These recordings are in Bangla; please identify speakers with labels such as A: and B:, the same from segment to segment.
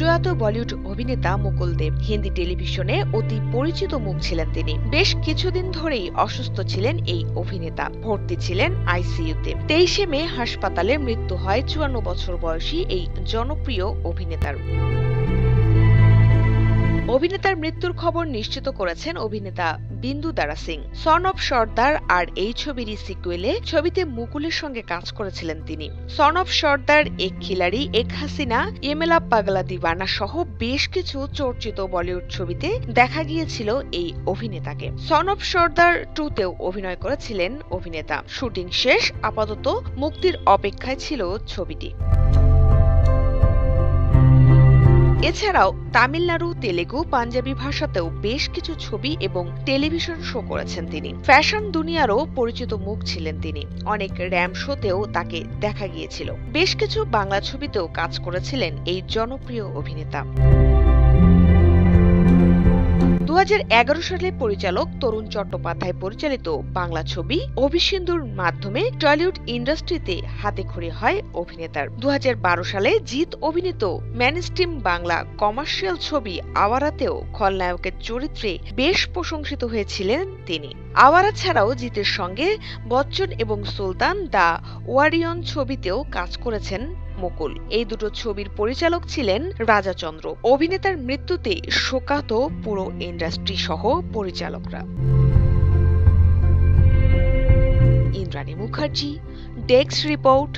A: প্রয়াত বলিউড অভিনেতা মুকুল দেব হিন্দি টেলিভিশনে অতি পরিচিত মুখ ছিলেন তিনি। বেশ কিছুদিন ধরেই অসুস্থ ছিলেন এই অভিনেতা, ভর্তি ছিলেন আইসিইউতে। 23শে মে হাসপাতালে মৃত্যু হয় 54 বছর বয়সী এই জনপ্রিয় অভিনেতার। অভিনেতার মৃত্যুর খবর নিশ্চিত করেছেন অভিনেতা বিন্দু দারা সিং। সন অফ সর্দার আর এই ছবিরই সিকুয়েলে ছবিতে মুকুলের সঙ্গে কাজ করেছিলেন তিনি। সন অফ সর্দার, এক খিলাড়ি, এক হাসিনা, ইমেলা পাগলা দিওয়ানা সহ বেশ কিছু চর্চিত বলিউড ছবিতে দেখা গিয়েছিল এই অভিনেতাকে। সন অফ সর্দার 2তেও অভিনয় করেছিলেন অভিনেতা। শুটিং শেষ, আপাতত মুক্তির অপেক্ষায় ছিল ছবিটি। এছাড়াও তামিলনাড়ু, তেলেগু, পাঞ্জাবি ভাষাতেও বেশ কিছু ছবি এবং টেলিভিশন শো করেছেন তিনি। ফ্যাশন দুনিয়ারও পরিচিত মুখ ছিলেন তিনি। অনেক র্যাম শোতেও তাকে দেখা গিয়েছিল। বেশ কিছু বাংলা ছবিতেও কাজ করেছিলেন এই জনপ্রিয় অভিনেতা। 2011 সালে পরিচালক তরুণ চট্টোপাধ্যায় পরিচালিত বাংলা ছবি অভিসিন্ধুর মাধ্যমে টলিউড ইন্ডাস্ট্রিতে হাতেখড়ি হয় অভিনেতার। 2012 সালে জিৎ অভিনীত মেইনস্ট্রিম বাংলা কমার্শিয়াল ছবি আওয়ারাতেও খলনায়কের চরিত্রে বেশ প্রশংসিত হয়েছিলেন তিনি। আওয়ারা ছাড়াও জিতের সঙ্গে বচ্চন এবং সুলতান দ্য ওয়ারিয়ন ছবিতেও কাজ করেছেন মুকুল। এই দুটো ছবির পরিচালক ছিলেন রাজা চন্দ্র। অভিনেতার মৃত্যুতে শোকাহত পুরো ইন্ডাস্ট্রি সহ পরিচালকরা। ইন্দ্রাণী মুখার্জি, ডেস্ক রিপোর্ট,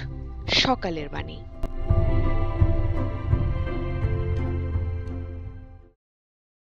A: সকালের বাণী।